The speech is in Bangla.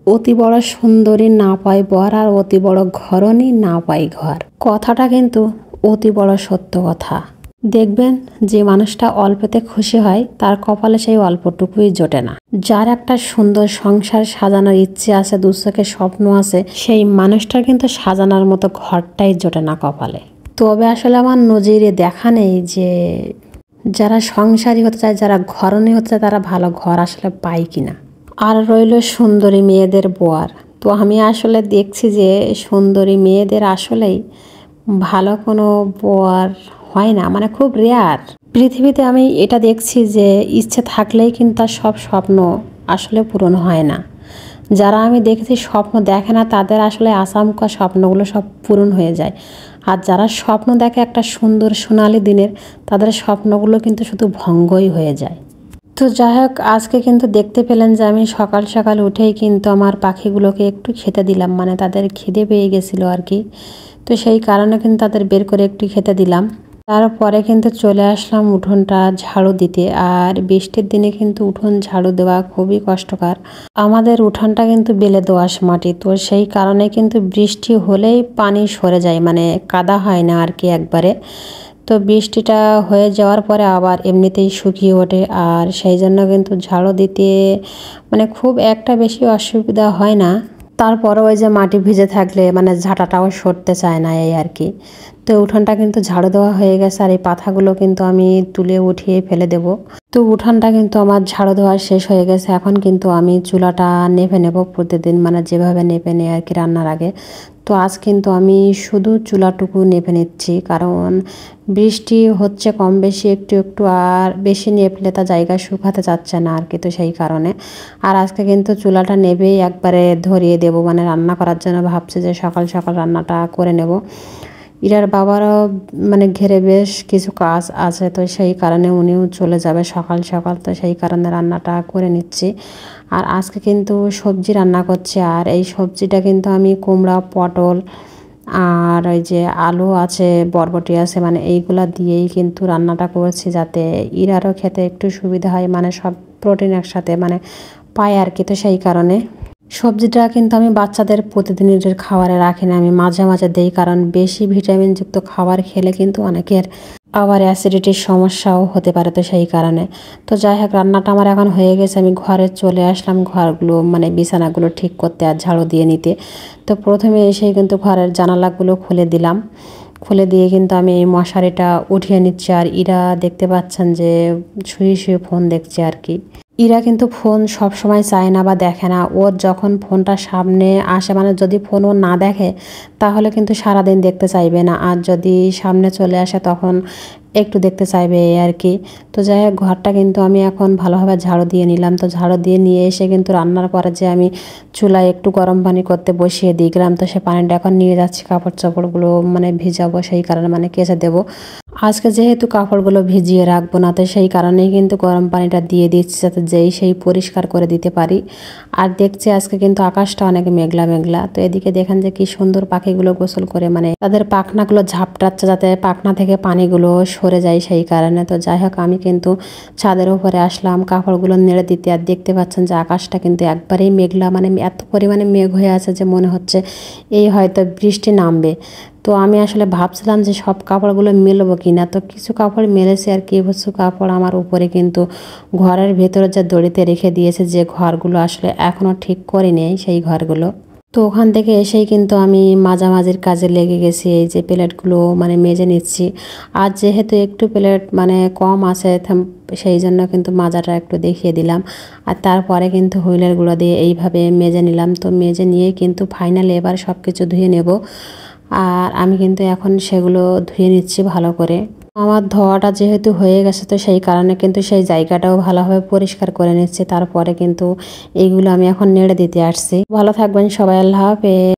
অতি বড় সুন্দরী না পায় বর আর অতি বড় ঘরণী না পায় ঘর। কথাটা কিন্তু অতি বড় সত্য কথা। দেখবেন যে মানুষটা অল্পতে খুশি হয় তার কপালে সেই অল্পটুকুই জোটে না। যার একটা সুন্দর সংসার সাজানোর ইচ্ছে আছে, দুচোখে স্বপ্ন আছে, সেই মানুষটার কিন্তু সাজানোর মতো ঘরটাই জোটে না কপালে। তবে আসলে আমার নজিরে দেখা নেই যে যারা সংসারী হতে চায়, যারা ঘরণী হতে চায়, তারা ভালো ঘর আসলে পায় কিনা। আর রইল সুন্দরী মেয়েদের বর। তো আমি আসলে দেখছি যে সুন্দরী মেয়েদের আসলেই ভালো কোনো বর হয় না, মানে খুব রেয়ার। পৃথিবীতে আমি এটা দেখছি যে ইচ্ছে থাকলেই কিন্তু তার সব স্বপ্ন আসলে পূরণ হয় না। যারা আমি দেখেছি স্বপ্ন দেখে না তাদের আসলে আচমকা স্বপ্নগুলো সব পূরণ হয়ে যায়। আর যারা স্বপ্ন দেখে একটা সুন্দর সোনালি দিনের, তাদের স্বপ্নগুলো কিন্তু শুধু ভঙ্গই হয়ে যায়। তো যাই হোক, আজকে কিন্তু দেখতে পেলেন যে আমি সকাল সকাল উঠেই কিন্তু আমার পাখিগুলোকে একটু খেতে দিলাম, মানে তাদের খিদে পেয়ে গেছিলো আর কি। তো সেই কারণে কিন্তু তাদের বের করে একটু খেতে দিলাম। তারপরে কিন্তু চলে আসলাম উঠোনটা ঝাড়ু দিতে। আর বৃষ্টির দিনে কিন্তু উঠোন ঝাড়ু দেওয়া খুবই কষ্টকর। আমাদের উঠোনটা কিন্তু বেলে দোআঁশ মাটি, তো সেই কারণে কিন্তু বৃষ্টি হলেই পানি সরে যায়, মানে কাদা হয় না আর কি একবারে। তো বৃষ্টিটা হয়ে যাওয়ার পরে আবার এমনিতেই শুকিয়ে ওঠে, আর সেই জন্য কিন্তু ঝাড়ু দিতে মানে খুব একটা বেশি অসুবিধা হয় না। তারপরে ওই যে মাটি ভিজে থাকলে মানে ঝাঁটাটাও সরতে চায় না, এই আর কি। তো উঠানটা কিন্তু ঝাড়ু দেওয়া হয়ে গেছে, আর এই পাতাগুলো কিন্তু আমি তুলে উঠিয়ে ফেলে দেব। তো উঠানটা কিন্তু আমার ঝাড়ু দেওয়া শেষ হয়ে গেছে। এখন কিন্তু আমি চুলাটা নেভে নেব প্রতিদিন, মানে যেভাবে নেভে নেই আর কি রান্নার আগে। তো আজ কিন্তু আমি শুধু চুলাটুকু নেভে নিচ্ছি, কারণ বৃষ্টি হচ্ছে কম বেশি একটু একটু, আর বেশি নেভলে তা জায়গা শুকাতে যাচ্ছে না আর কি। তো সেই কারণে আর আজকে কিন্তু চুলাটা নেভেই একবারে ধরিয়ে দেব, মানে রান্না করার জন্য ভাবছি যে সকাল সকাল রান্নাটা করে নেব। ইরার বাবারও মানে ঘেরে বেশ কিছু কাজ আছে, তো সেই কারণে উনিও চলে যাবে সকাল সকাল। তো সেই কারণে রান্নাটা করে নিচ্ছি। আর আজকে কিন্তু সবজি রান্না করছি, আর এই সবজিটা কিন্তু আমি কুমড়া, পটল আর ওই যে আলু আছে, বরবটি আছে, মানে এইগুলা দিয়েই কিন্তু রান্নাটা করছি, যাতে ইরারও খেতে একটু সুবিধা হয়, মানে সব প্রোটিন একসাথে মানে পায় আর কি। তো সেই কারণে সবজিটা কিন্তু আমি বাচ্চাদের প্রতিদিনের খাবারে রাখি না, আমি মাঝে মাঝে দেই, কারণ বেশি ভিটামিনযুক্ত খাবার খেলে কিন্তু অনেকের আবার অ্যাসিডিটির সমস্যাও হতে পারে। তো সেই কারণে তো যাই হোক, রান্নাটা আমার এখন হয়ে গেছে। আমি ঘরে চলে আসলাম ঘরগুলো মানে বিছানাগুলো ঠিক করতে আর ঝাড়ু দিয়ে নিতে। তো প্রথমে এসেই কিন্তু ঘরের জানালাগুলো খুলে দিলাম। খুলে দিয়ে কিন্তু আমি এই মশারিটা উঠিয়ে নিচ্ছি। আর ইরা দেখতে পাচ্ছেন যে শুয়ে শুয়ে ফোন দেখছে আর কি। ইরা কিন্তু ফোন সব সময় চায় না বা দেখে না। ওর যখন ফোনটা সামনে আসে, মানে যদি ফোন ও না দেখে তাহলে কিন্তু সারাদিন দেখতে চাইবে না, আর যদি সামনে চলে আসে তখন একটু দেখতে চাইবে এই আর কি। তো যাই হোক, ঘরটা কিন্তু আমি এখন ভালোভাবে ঝাড়ু দিয়ে নিলাম। তো ঝাড়ু দিয়ে নিয়ে এসে কিন্তু রান্নার পরে যে আমি চুলায় একটু গরম পানি করতে বসিয়ে দিলাম, তো সে পানিটা এখন নিয়ে যাচ্ছি কাপড় চাপড়গুলো মানে ভিজাবো, সেই কারণে মানে কেচে দেবো। আজকে যেহেতু কাপড়গুলো ভিজিয়ে রাখবো না, তো সেই কারণেই কিন্তু গরম পানিটা দিয়ে দিচ্ছি, যাতে যেই সেই পরিষ্কার করে দিতে পারি। আর দেখছি আজকে কিন্তু আকাশটা অনেক মেঘলা মেঘলা। তো এদিকে দেখেন যে কি সুন্দর পাখিগুলো গোসল করে, মানে তাদের পাখনাগুলো ঝাপটাচ্ছে যাতে পাখনা থেকে পানিগুলো সরে যায়, সেই কারণে। তো যাই হোক, আমি কিন্তু ছাদের উপরে আসলাম কাপড়গুলো নেড়ে দিতে। আর দেখতে পাচ্ছেন যে আকাশটা কিন্তু একবারেই মেঘলা, মানে এত পরিমাণে মেঘ হয়ে আছে যে মনে হচ্ছে এই হয়তো বৃষ্টি নামবে। তো আমি আসলে ভাবছিলাম যে সব কাপড়গুলো মেলবো কিনা, তো কিছু কাপড় মেলেছে আর কিছু কাপড় আমার উপরে কিন্তু ঘরের ভেতরে যে দড়িতে রেখে দিয়েছে, যে ঘরগুলো আসলে এখনও ঠিক করে নেই সেই ঘরগুলো। তো ওখান থেকে এসেই কিন্তু আমি মাঝামাঝির কাজে লেগে গেছি, এই যে প্লেটগুলো মানে মেজে নিচ্ছি। আর যেহেতু একটু প্লেট মানে কম আছে, সেই জন্য কিন্তু মাজাটা একটু দেখিয়ে দিলাম। আর তারপরে কিন্তু হুইলের গুঁড়ো দিয়ে এইভাবে মেজে নিলাম। তো মেজে নিয়ে কিন্তু ফাইনালি এবার সব কিছু ধুয়ে নেব। আর আমি কিন্তু এখন সেগুলো ধুয়ে নিচ্ছি ভালো করে। আমার ধোয়াটা যেহেতু হয়ে গেছে, তো সেই কারণে কিন্তু সেই জায়গাটাও ভালোভাবে পরিষ্কার করে নিচ্ছি। তারপরে কিন্তু এইগুলো আমি এখন নেড়ে দিতে আসছি। ভালো থাকবেন সবাই, আল্লাহ হাফেজ।